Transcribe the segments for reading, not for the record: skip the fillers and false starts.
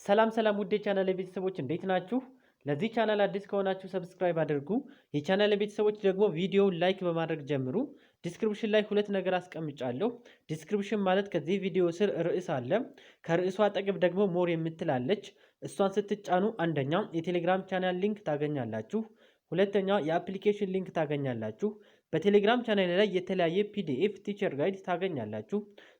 ሰላም ውድ የቻናል ቤተሰቦች እንዴት ናችሁ? ለዚህ ቻናል አዲስ ከሆናችሁ ሰብስክራይብ አድርጉ። የቻናል ቤተሰቦች ደግሞ ቪዲዮውን ላይክ በማድረግ ጀምሩ። ዲስክሪፕሽን ላይ ሁለት ነገር አስቀምጫለሁ። ዲስክሪፕሽን ማለት ከዚህ ቪዲዮ ስር ርዕስ አለ። ከርዕሱ አጠገብ ደግሞ ሞር የምትላለች እሷን ስትጫኑ አንደኛ የቴሌግራም ቻናል ሊንክ ታገኛላችሁ። ሁለተኛ የአፕሊኬሽን ሊንክ ታገኛላችሁ። በቴሌግራም ቻናል ላይ የተለያየ ፒዲኤፍ ቲቸር ጋይድ ታገኛላችሁ።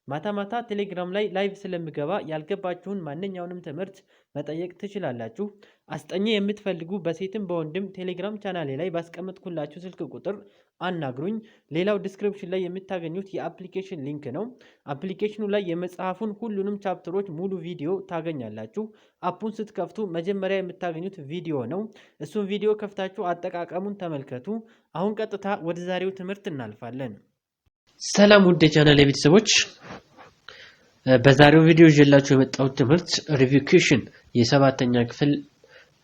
ማታ ቴሌግራም ላይ ላይቭ ስለምገባ ያልገባችሁን ማንኛውንም ትምህርት መጠየቅ ትችላላችሁ። አስጠኚ የምትፈልጉ በሴትም በወንድም ቴሌግራም ቻናሌ ላይ ባስቀመጥኩላችሁ ስልክ ቁጥር አናግሩኝ። ሌላው ዲስክሪፕሽን ላይ የምታገኙት የአፕሊኬሽን ሊንክ ነው። አፕሊኬሽኑ ላይ የመጽሐፉን ሁሉንም ቻፕተሮች ሙሉ ቪዲዮ ታገኛላችሁ። አፑን ስትከፍቱ መጀመሪያ የምታገኙት ቪዲዮ ነው። እሱን ቪዲዮ ከፍታችሁ አጠቃቀሙን ተመልከቱ። አሁን ቀጥታ ወደ ዛሬው ትምህርት እናልፋለን። ሰላም ውድ የቻናል ቤተሰቦች፣ በዛሬው ቪዲዮ ይዤላችሁ የመጣሁት ትምህርት ሪቪው ኩዌስችን የሰባተኛ ክፍል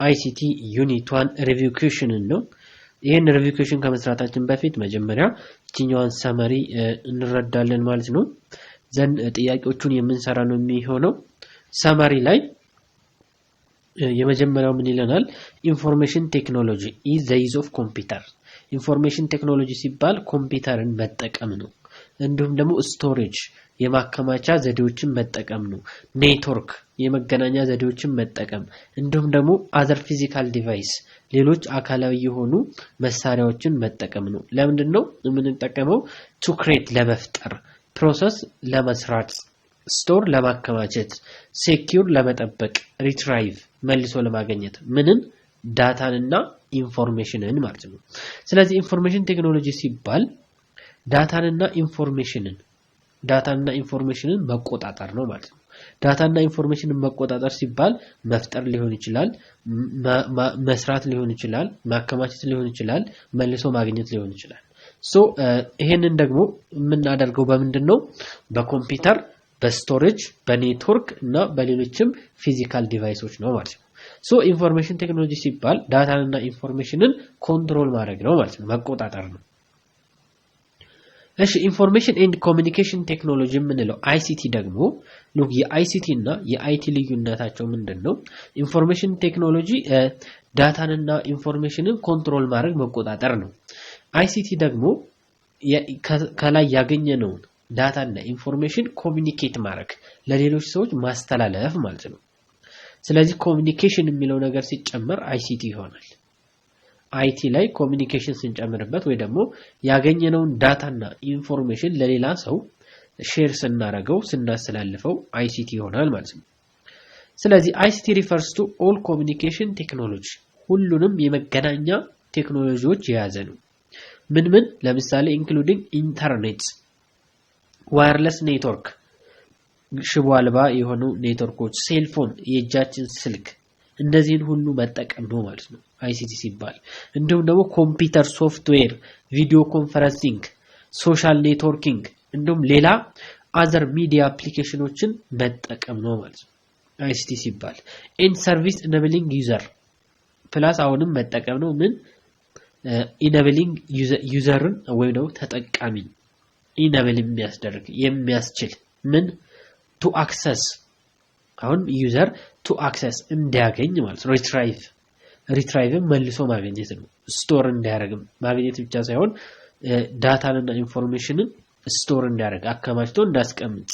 አይሲቲ ዩኒት 1 ሪቪው ኩዌስችን ነው። ይሄን ሪቪው ኩዌስችን ከመስራታችን በፊት መጀመሪያ እቺኛዋን ሰመሪ እንረዳለን ማለት ነው። ዘን ጥያቄዎቹን የምንሰራ ነው የሚሆነው። ሰመሪ ላይ የመጀመሪያው ምን ይለናል? ኢንፎርሜሽን ቴክኖሎጂ ኢዝ ዘ ዩዝ ኦፍ ኮምፒውተር። ኢንፎርሜሽን ቴክኖሎጂ ሲባል ኮምፒውተርን መጠቀም ነው። እንዲሁም ደግሞ ስቶሬጅ የማከማቻ ዘዴዎችን መጠቀም ነው። ኔትወርክ የመገናኛ ዘዴዎችን መጠቀም፣ እንዲሁም ደግሞ አዘር ፊዚካል ዲቫይስ ሌሎች አካላዊ የሆኑ መሳሪያዎችን መጠቀም ነው። ለምንድን ነው የምንጠቀመው? ቱ ክሬት ለመፍጠር፣ ፕሮሰስ ለመስራት፣ ስቶር ለማከማቸት፣ ሴኪዩር ለመጠበቅ፣ ሪትራይቭ መልሶ ለማግኘት ምንን? ዳታንና ኢንፎርሜሽንን ማለት ነው። ስለዚህ ኢንፎርሜሽን ቴክኖሎጂ ሲባል ዳታንና ኢንፎርሜሽንን መቆጣጠር ነው ማለት ነው። ዳታና ኢንፎርሜሽንን መቆጣጠር ሲባል መፍጠር ሊሆን ይችላል፣ መስራት ሊሆን ይችላል፣ ማከማቸት ሊሆን ይችላል፣ መልሶ ማግኘት ሊሆን ይችላል። ይሄንን ደግሞ የምናደርገው በምንድነው? በኮምፒውተር፣ በስቶሬጅ፣ በኔትወርክ እና በሌሎችም ፊዚካል ዲቫይሶች ነው ማለት ነው። ኢንፎርሜሽን ቴክኖሎጂ ሲባል ዳታንና ኢንፎርሜሽንን ኮንትሮል ማድረግ ነው ማለት ነው፣ መቆጣጠር ነው። እሺ ኢንፎርሜሽን ኤንድ ኮሚኒኬሽን ቴክኖሎጂ የምንለው አይሲቲ ደግሞ የአይሲቲ እና የአይቲ ልዩነታቸው ምንድነው? ኢንፎርሜሽን ቴክኖሎጂ ዳታንና ኢንፎርሜሽንን ኮንትሮል ማድረግ መቆጣጠር ነው። አይሲቲ ደግሞ ከላይ ያገኘነውን ዳታና ኢንፎርሜሽን ኮሚኒኬት ማድረግ ለሌሎች ሰዎች ማስተላለፍ ማለት ነው። ስለዚህ ኮሚኒኬሽን የሚለው ነገር ሲጨመር አይሲቲ ይሆናል። አይቲ ላይ ኮሚኒኬሽን ስንጨምርበት ወይ ደግሞ ያገኘነውን ዳታና ኢንፎርሜሽን ለሌላ ሰው ሼር ስናረገው ስናስተላልፈው አይሲቲ ይሆናል ማለት ነው። ስለዚህ አይሲቲ ሪፈርስ ቱ ኦል ኮሚኒኬሽን ቴክኖሎጂ ሁሉንም የመገናኛ ቴክኖሎጂዎች የያዘ ነው። ምን? ለምሳሌ ኢንክሉዲንግ ኢንተርኔት፣ ዋየርለስ ኔትወርክ ሽቦ አልባ የሆኑ ኔትወርኮች፣ ሴልፎን የእጃችን ስልክ፣ እነዚህን ሁሉ መጠቀም ነው ማለት ነው አይሲቲ ሲባል። እንዲሁም ደግሞ ኮምፒውተር ሶፍትዌር፣ ቪዲዮ ኮንፈረንሲንግ፣ ሶሻል ኔትወርኪንግ እንዲሁም ሌላ አዘር ሚዲያ አፕሊኬሽኖችን መጠቀም ነው ማለት ነው አይሲቲ ሲባል። ኢን ሰርቪስ ኢኔብሊንግ ዩዘር ፕላስ አሁንም መጠቀም ነው። ምን? ኢኔብሊንግ ዩዘርን ወይ ነው ተጠቃሚን ኢኔብል የሚያስደርግ የሚያስችል ምን? ቱ አክሰስ አሁን ዩዘር ቱ አክሰስ እንዲያገኝ ማለት ነው። ሪትራይቭም መልሶ ማግኘት ነው። ስቶር እንዲያደርግም ማግኘት ብቻ ሳይሆን ዳታንና ኢንፎርሜሽንን ስቶር እንዲያደርግ አከማችቶ እንዳስቀምጥ፣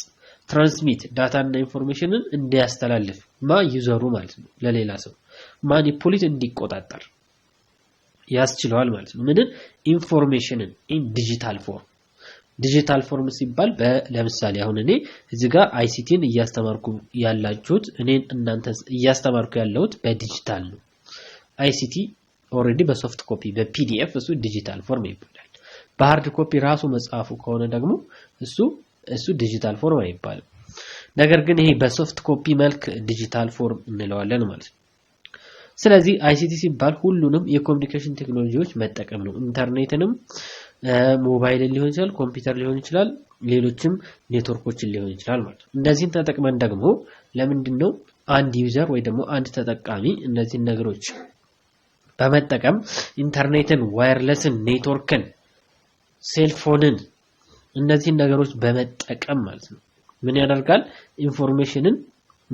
ትራንስሚት ዳታንና ኢንፎርሜሽንን እንዲያስተላልፍ ዩዘሩ ማለት ነው ለሌላ ሰው ማኒፑሌት እንዲቆጣጠር ያስችለዋል ማለት ነው። ምንን? ኢንፎርሜሽንን ኢን ዲጂታል ፎርም ሲባል ለምሳሌ አሁን እኔ እዚህ ጋር አይሲቲን እያስተማርኩ ያላችሁት እናንተ እያስተማርኩ ያለሁት በዲጂታል ነው። አይሲቲ ኦሬዲ በሶፍት ኮፒ በፒዲኤፍ እሱ ዲጂታል ፎርም ይባላል። በሃርድ ኮፒ ራሱ መጽሐፉ ከሆነ ደግሞ እሱ ዲጂታል ፎርም አይባልም። ነገር ግን ይሄ በሶፍት ኮፒ መልክ ዲጂታል ፎርም እንለዋለን ማለት ነው። ስለዚህ አይሲቲ ሲባል ሁሉንም የኮሙኒኬሽን ቴክኖሎጂዎች መጠቀም ነው። ኢንተርኔትንም ሞባይል ሊሆን ይችላል፣ ኮምፒውተር ሊሆን ይችላል፣ ሌሎችም ኔትወርኮችን ሊሆን ይችላል ማለት ነው። እነዚህን ተጠቅመን ደግሞ ለምንድነው አንድ ዩዘር ወይ ደግሞ አንድ ተጠቃሚ እነዚህን ነገሮች በመጠቀም ኢንተርኔትን፣ ዋየርለስን፣ ኔትወርክን፣ ሴልፎንን እነዚህን ነገሮች በመጠቀም ማለት ነው ምን ያደርጋል? ኢንፎርሜሽንን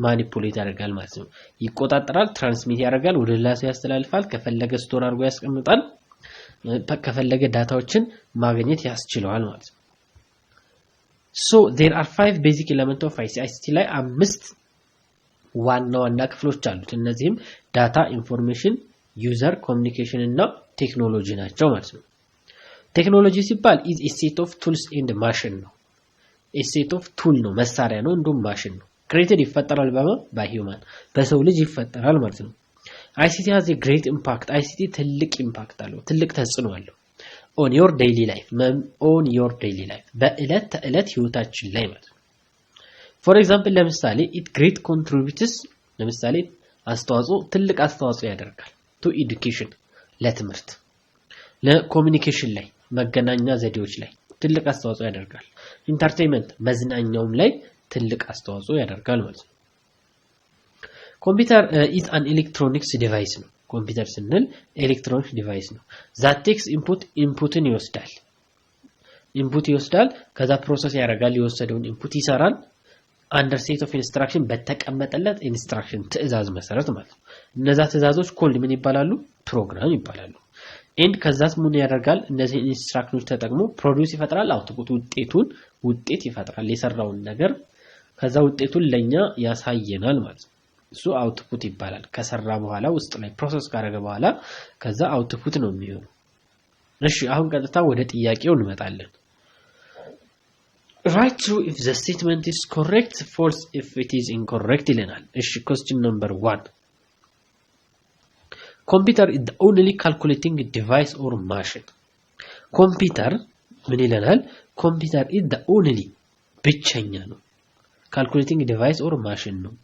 ማኒፑሌት ያደርጋል ማለት ነው ይቆጣጠራል ትራንስሚት ያደርጋል ወደ ሌላ ሰው ያስተላልፋል ከፈለገ ስቶር አድርጎ ያስቀምጣል ከፈለገ ዳታዎችን ማግኘት ያስችለዋል ማለት ነው so there are 5 basic elements of ICT ላይ 5 ዋና ክፍሎች አሉት እነዚህም ዳታ ኢንፎርሜሽን ዩዘር ኮሙኒኬሽን እና ቴክኖሎጂ ናቸው ማለት ነው ቴክኖሎጂ ሲባል is a set of tools and machine ነው a set of tool ነው መሳሪያ ነው እንዲሁም ማሽን ነው created ይፈጠራል በሂውማን በሰው ልጅ ይፈጠራል ማለት ነው ICT has a great impact ICT ትልቅ ኢምፓክት አለው ትልቅ ተጽዕኖ አለው on your daily life በእለት ተእለት ህይወታችን ላይ ማለት ነው for example ለምሳሌ it great contributes ለምሳሌ ትልቅ አስተዋጽኦ ያደርጋል to education ለትምህርት ለኮሙኒኬሽን ላይ መገናኛ ዘዴዎች ላይ ትልቅ አስተዋጽኦ ያደርጋል ኢንተርቴይንመንት መዝናኛውም ላይ ትልቅ አስተዋጽኦ ያደርጋል ማለት ነው ኮምፒውተር is an electronics device ነው ኮምፒውተር ስንል ኤሌክትሮኒክስ ዲቫይስ ነው that takes inputን ይወስዳል ከዛ ፕሮሰስ ያደርጋል የወሰደውን ኢንፑት ይሰራል under set of instruction በተቀመጠለት ኢንስትራክሽን ትዕዛዝ መሰረት ማለት ነው እነዛ ትዕዛዞች ኮልድ ምን ይባላሉ ፕሮግራም ይባላሉ ኤንድ ከዛስ ምን ያደርጋል እነዚህ ኢንስትራክሽኖች ተጠቅሞ ፕሮዲዩስ ይፈጥራል አውትፑት ውጤት ይፈጥራል የሰራውን ነገር ከዛ ውጤቱን ለኛ ያሳየናል ማለት ነው እሱ አውትፑት ይባላል ከሰራ በኋላ ውስጥ ላይ ፕሮሰስ ካደረገ በኋላ ከዛ አውትፑት ነው የሚሆነው እሺ አሁን ቀጥታ ወደ ጥያቄው እንመጣለን write true if the statement is correct false if it is incorrect ይለናል እሺ question number 1 computer is the only calculating device or machine computer ምን ይለናል computer is the only ብቸኛ ነው calculating device or machine ነው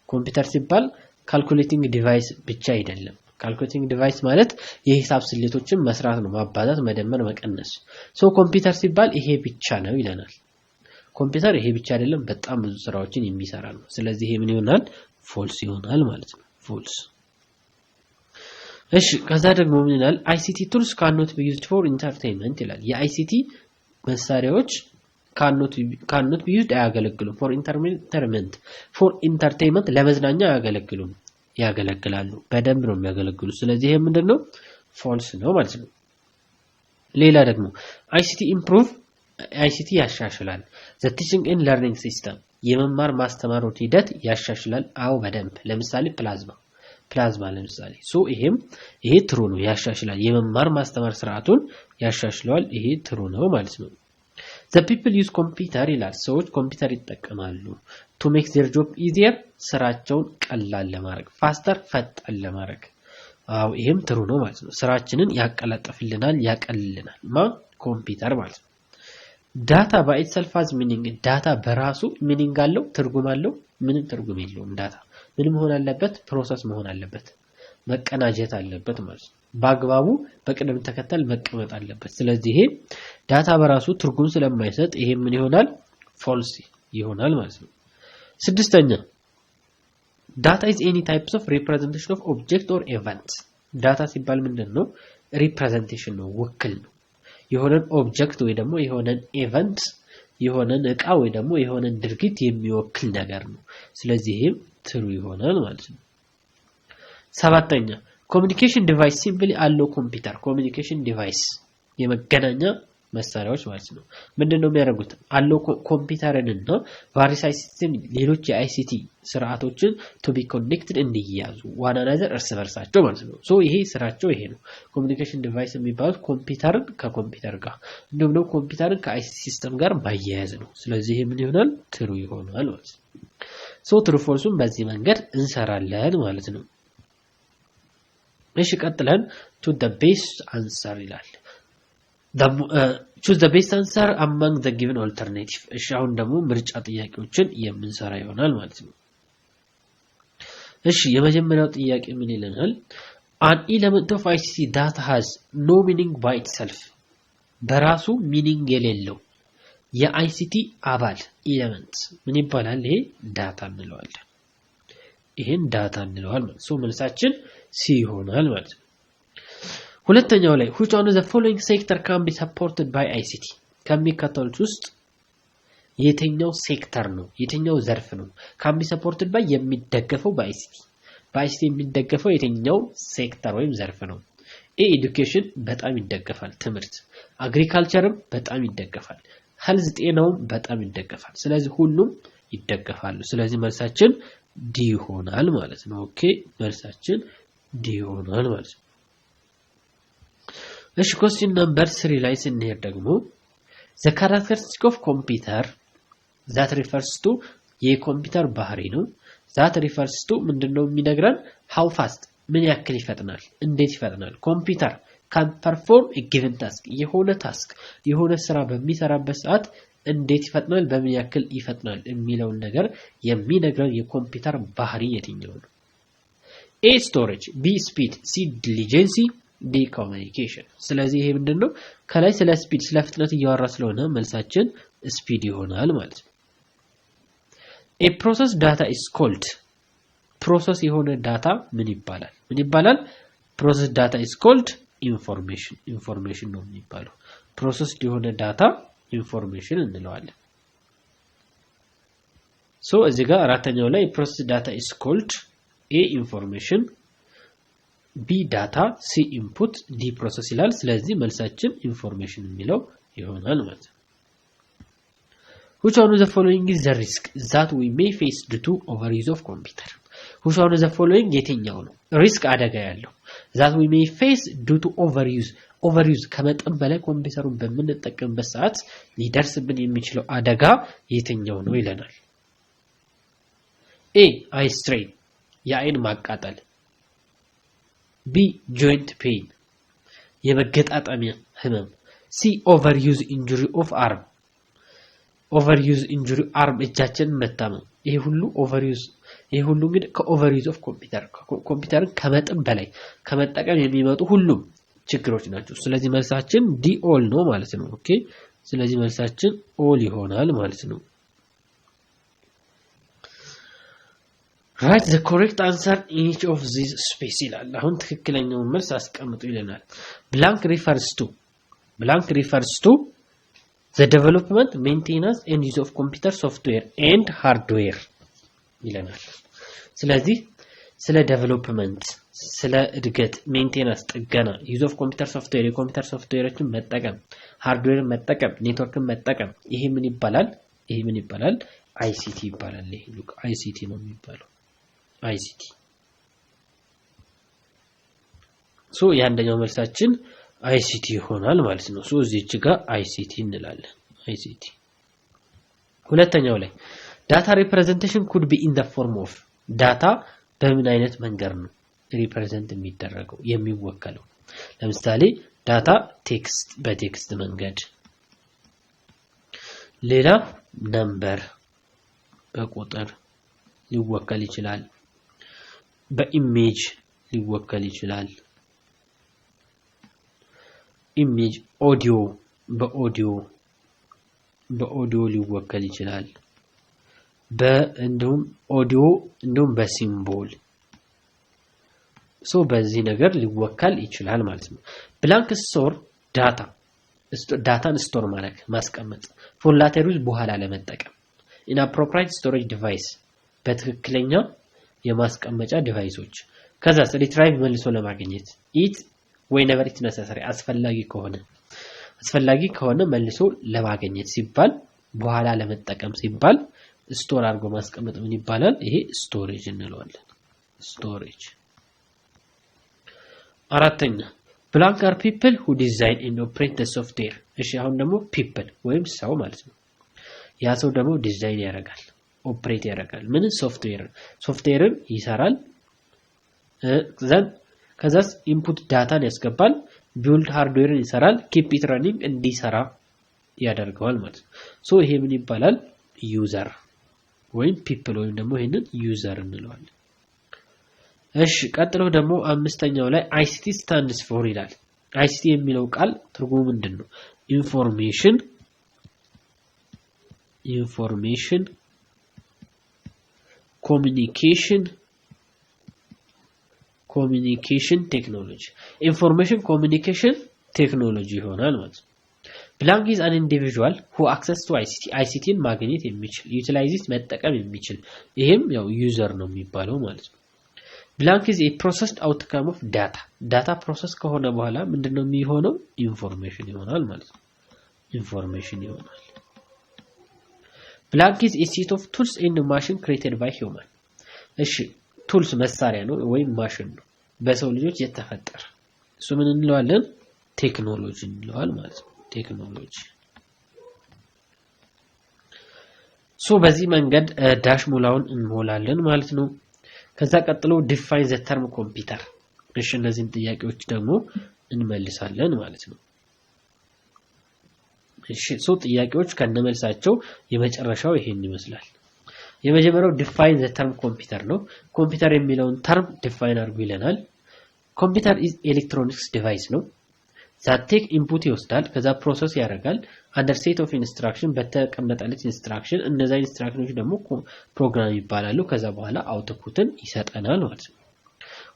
ኮምፒውተር ሲባል ካልኩሌቲንግ ዲቫይስ ብቻ አይደለም ካልኩሌቲንግ ዲቫይስ ማለት የሂሳብ ስሌቶችን መስራት ነው ማባዛት መደመር መቀነስ ሶ ኮምፒውተር ሲባል ይሄ ብቻ ነው ይለናል ኮምፒውተር ይሄ ብቻ አይደለም በጣም ብዙ ስራዎችን የሚሰራ ነው ስለዚህ ይሄ ምን ይሆናል ፎልስ ይሆናል ማለት ነው ፎልስ እሺ ከዛ ደግሞ ምን ይላል ICT tools cannot be used for entertainment ይላል የICT መሳሪያዎች cannot be used አያገለግሉም for entertainment ለመዝናኛ ያገለግላሉ በደንብ ነው የሚያገለግሉ ስለዚህ ይሄ ምንድነው ፎልስ ነው ማለት ነው ሌላ ደግሞ ICT ያሻሽላል the teaching and learning system የመማር ማስተማር ሂደት ያሻሽላል አው በደንብ ለምሳሌ ፕላዝማ ለምሳሌ ሶ ይሄ ትሩ ነው ያሻሽላል የመማር ማስተማር ስርዓቱን ያሻሽላል ይሄ ትሩ ነው ማለት ነው the people use computer ይላል ሰዎች ኮምፒውተር ይጠቀማሉ to make their job easier ስራቸውን ቀላል ለማድረግ faster ፈጣን ለማድረግ አው ይሄም ትሩ ነው ማለት ነው ስራችንን ያቀላጥፍልናል ያቀልልናል ኮምፒውተር ማለት ነው ዳታ by itself has meaning ዳታ በራሱ ሚኒንግ አለው ትርጉም አለው ምንም ትርጉም የለውም ዳታ ምን መሆን አለበት ፕሮሰስ መሆን አለበት መቀናጀት አለበት ማለት ነው በአግባቡ በቅደም ተከተል መቀመጥ አለበት ስለዚህ ይሄ ዳታ በራሱ ትርጉም ስለማይሰጥ ይሄ ምን ይሆናል ፎልስ ይሆናል ማለት ነው ስድስተኛ ዳታ is any types of representation of object or event ዳታ ሲባል ምንድነው ሪፕሬዘንቴሽን ነው ወክል ነው የሆነን ኦብጀክት ወይ ደግሞ የሆነን ኢቨንት የሆነን ዕቃ ወይ ደግሞ የሆነን ድርጊት የሚወክል ነገር ነው ስለዚህ ይሄ ትሩ ይሆናል ማለት ነው ሰባተኛ communication device simply allow computer communication device የመገናኛ መሳሪያዎች ማለት ነው ምንድነው የሚያደርጉት allow ኮምፒውተርንና various system ሌሎች የICT ስርዓቶችን to be connected እንዲያዙ one another እርስ በርሳቸው ማለት ነው ሶ ይሄ ስራቸው ይሄ ነው communication device የሚባሉት ኮምፒውተርን ከኮምፒውተር ጋር እንዲሁም ደግሞ ኮምፒውተርን ከICT ሲስተም ጋር ማያያዝ ነው ስለዚህ ይሄ ምን ይሆናል ትሩ ይሆናል ማለት ነው ሶ ትሩ ፎልሱን በዚህ መንገድ እንሰራለን ማለት ነው እሺ ቀጥለን to the best answer ይላል choose the best answer among the given alternative እሺ አሁን ደግሞ ምርጫ ጥያቄዎችን የምንሰራ ይሆናል ማለት ነው እሺ የመጀመሪያው ጥያቄ ምን ይለናል an element of ICT that has no meaning by itself በራሱ ሚኒንግ የሌለው የICT አባል ኤሌመንት ምን ይባላል ይሄ ዳታ እንለዋለን ይሄን ዳታ እንለዋለን ሶ መልሳችን ሲ ይሆናል ማለት ነው ሁለተኛው ላይ which one of the following sector can be supported by ICT ከሚከተሉት ውስጥ የትኛው ሴክተር ነው የትኛው ዘርፍ ነው can be supported by የሚደገፈው በአይሲቲ የሚደገፈው የትኛው ሴክተር ወይም ዘርፍ ነው ኤዱኬሽን በጣም ይደገፋል ትምህርት አግሪካልቸርም በጣም ይደገፋል ሄልዝ ጤናውም በጣም ይደገፋል ስለዚህ ሁሉም ይደገፋሉ ስለዚህ መልሳችን ዲ ይሆናል ማለት ነው ኦኬ መልሳችን ዲ ይሆናል ማለት ነው እሺ question number 3 ላይ ስንሄድ ደግሞ the characteristic of computer that refers to የኮምፒውተር ባህሪ ነው that refers to ምንድነው የሚነግረን how fast ምን ያክል ይፈጥናል እንዴት ይፈጥናል ኮምፒውተር can perform a given task የሆነ ስራ በሚሰራበት ሰዓት እንዴት ይፈጥናል በምን ያክል ይፈጥናል የሚለው ነገር የሚነግረን የኮምፒውተር ባህሪ የትኛው ነው A storage B speed C diligence D communication ስለዚህ ይሄ ምንድነው ከላይ ስለ ስፒድ ስለ ፍጥነት እያወራ ስለሆነ መልሳችን ስፒድ ይሆናል ማለት ነው A process data is called process የሆነ ዳታ ምን ይባላል process data is called information ነው የሚባለው process የሆነ ዳታ information እንለዋለን so እዚህ ጋር አራተኛው ላይ process data is called A information B data C input D process ይላል ስለዚህ መልሳችን information የሚለው ይሆናል ማለት ነው Which one of the following is the risk that we may face due to overuse of computer Which one of the following የትኛው ነው risk አደጋ ያለው that we may face due to overuse ከመጠን በላይ ኮምፒውተሩን በመንጠቀምበት ሰዓት ሊደርስብን የሚችለው አደጋ የትኛው ነው ይለናል A eye strain የአይን ማቃጠል B joint pain የመገጣጠሚያ ህመም C overuse injury of arm እጃችን መታመም ይሄ ሁሉ እንግዲህ ከኦቨርዩዝ ኦፍ ኮምፒውተር ከመጠን በላይ ከመጠቀም የሚመጡ ሁሉም ችግሮች ናቸው ስለዚህ መልሳችን ዲ ኦል ነው ማለት ነው ኦኬ ስለዚህ መልሳችን ኦል ይሆናል ማለት ነው Write the correct answer in each of these space ይላል አሁን ትክክለኛውን መልስ አስቀምጡ ይለናል blank refers to the development maintenance and use of computer software and hardware ይለናል ስለዚህ ስለ ዴቨሎፕመንት ስለ እድገት ሜንቴናንስ ጥገና ዩዝ ኦፍ ኮምፒውተር ሶፍትዌር የኮምፒውተር ሶፍትዌሮችን መጠቀም ሃርድዌርን መጠቀም ኔትወርክን መጠቀም ይሄ ምን ይባላል አይሲቲ ይባላል ይሄ ሉክ አይሲቲ ነው የሚባለው አይሲቲ ሶ ያንደኛው መልሳችን አይሲቲ ይሆናል ማለት ነው ሶ እዚች ጋር አይሲቲ እንላለን አይሲቲ ሁለተኛው ላይ data representation could be in the form of data በምን አይነት መንገድ ነው ሪፕሬዘንት የሚደረገው የሚወከለው ለምሳሌ ዳታ ቴክስት በቴክስት መንገድ ሌላ ነምበር በቁጥር ሊወከል ይችላል በኢሜጅ ሊወከል ይችላል ኢሜጅ ኦዲዮ በኦዲዮ ሊወከል ይችላል እንዲሁም በሲምቦል ሶ በዚህ ነገር ሊወከል ይችላል ማለት ነው ብላንክ ስቶር ዳታን ስቶር ማስቀመጥ ፎር ላተር ዩዝ በኋላ ለመጠቀም inappropriate storage device በትክክለኛ የማስቀመጫ ዲቫይሶች ከዛ ሪትራይቭ መልሶ ለማግኘት it whenever it's necessary አስፈላጊ ከሆነ መልሶ ለማግኘት ሲባል በኋላ ለመጠቀም ሲባል ስቶር አድርጎ ማስቀመጥ ምን ይባላል ይሄ ስቶሬጅ እንለዋለን ስቶሬጅ አራተኛ blank are people who design and operate the software እሺ አሁን ደግሞ people ወይም ሰው ማለት ነው ያ ሰው ደግሞ ዲዛይን ያደርጋል ኦፕሬት ያደርጋል ምን ሶፍትዌርን ይሰራል ከዛስ ኢንፑት ዳታን ያስገባል ቢልድ ሃርድዌርን ይሰራል ኪፕ ኢት ረኒንግ እንዲሰራ ያደርጋል ማለት ነው ሶ ይሄ ምን ይባላል ዩዘር ወይም people ወይም ደግሞ ይሄንን ዩዘር እንለዋለን እሺ ቀጥሎ ደግሞ አምስተኛው ላይ ICT stands for ይላል ICT የሚለው ቃል ትርጉሙ ምንድነው ኢንፎርሜሽን ኮሚኒኬሽን ቴክኖሎጂ ይሆናል ማለት Blank is an individual who access to ICT ማግኘት የሚችል utilize it መጠቀም የሚችል ይሄም ያው ዩዘር ነው የሚባለው ማለት ነው blank is a processed outcome of data process ከሆነ በኋላ ምንድነው የሚሆነው information ይሆናል ማለት ነው information ይሆናል blank is a set of tools in a machine created by human እሺ tools መሳሪያ ነው ወይም ማሽን ነው በሰው ልጆች የተፈጠረ እሱ ምን እንለዋለን ቴክኖሎጂ እንለዋል ማለት ነው ቴክኖሎጂ በዚህ መንገድ ዳሽ ሙላውን እንሞላለን ማለት ነው ከዛ ቀጥሎ define the term computer እሺ እነዚህን ጥያቄዎች ደግሞ እንመልሳለን ማለት ነው እሺ ጥያቄዎች ከነመልሳቸው የመጨረሻው ይሄን ይመስላል የመጀመሪያው define the term computer ነው ኮምፒውተር የሚለውን term define አድርጉ ይለናል computer is electronics device ነው that take input ይወስዳል ከዛ ፕሮሰስ ያደርጋል under set of instruction በተቀመጠለት instruction እነዛ instructions ደግሞ ፕሮግራም ይባላሉ ከዛ በኋላ አውትፑትን ይሰጠናል ማለት ነው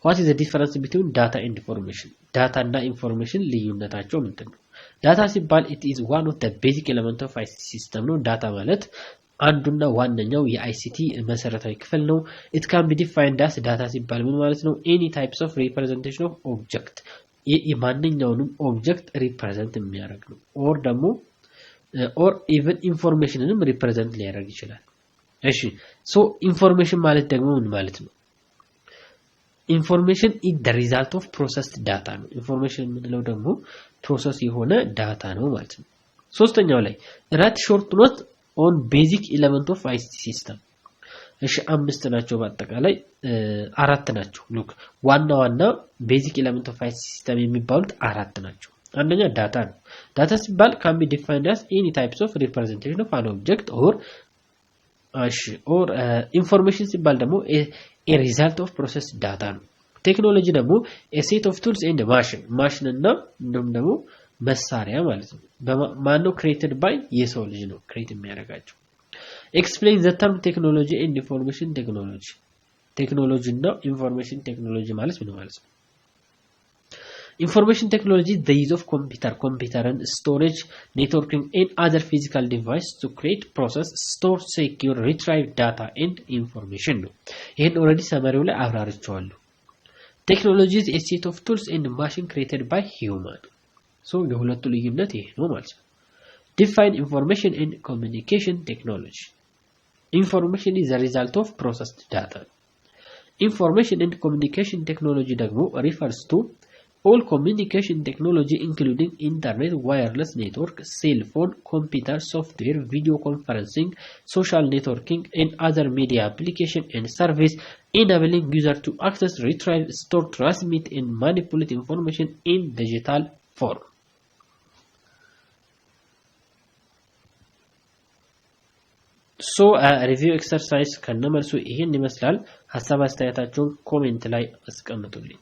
what is the difference between data and information data እና information ልዩነታቸው ምንድነው data ሲባል it is one of the basic elements of ICT system ነው data ማለት አንዱና ዋነኛው የICT መሰረታዊ ክፍል ነው it can be defined as data ሲባል ምን ማለት ነው any types of representation of object የማንኛውንም ኦብጀክት ሪፕሬዘንት የሚያደርግ ነው ኦር ደግሞ ኦር ኢቭን ኢንፎርሜሽንንም ሪፕሬዘንት ሊያደርግ ይችላል እሺ ኢንፎርሜሽን ማለት ደግሞ ምን ማለት ነው ኢንፎርሜሽን is the result of processed data ነው ኢንፎርሜሽን የምንለው ደግሞ ፕሮሰስ የሆነ ዳታ ነው ማለት ነው ሶስተኛው ላይ write short note on basic element of ICT system እሺ አምስት ናቸው በአጠቃላይ አራት ናቸው ሉክ ዋና ቤዚክ ኤሌመንት ኦፍ ICT ሲስተም የሚባሉት አራት ናቸው አንደኛ ዳታ ነው ዳታ ሲባል can be defined as any types of representation of an object or information ሲባል ደግሞ a result of processed data ነው ቴክኖሎጂ ደግሞ a set of tools and machine እና ደግሞ መሳሪያ ማለት ነው በማነው created by የሰው ልጅ ነው create የሚያደርጋቸው explain the term technology and information technology technology እና information technology ማለት ምን ማለት ነው information technology the use of computer and storage networking and other physical device to create process store secure retrieve data and information ነው ይሄን already ሰመሪው ላይ አብራርቻለሁ technology is a set of tools and machine created by human የሁለቱ ልዩነት ይሄ ነው ማለት ነው define information and communication technology information is a result of processed data information and communication technology ደግሞ refers to all communication technology including internet wireless network cell phone computer software video conferencing social networking and other media application and service enabling user to access retrieve store transmit and manipulate information in digital form review exercise ከነመልሱ ይሄን ይመስላል ሐሳብ አስተያየታችሁን ኮሜንት ላይ አስቀምጡልኝ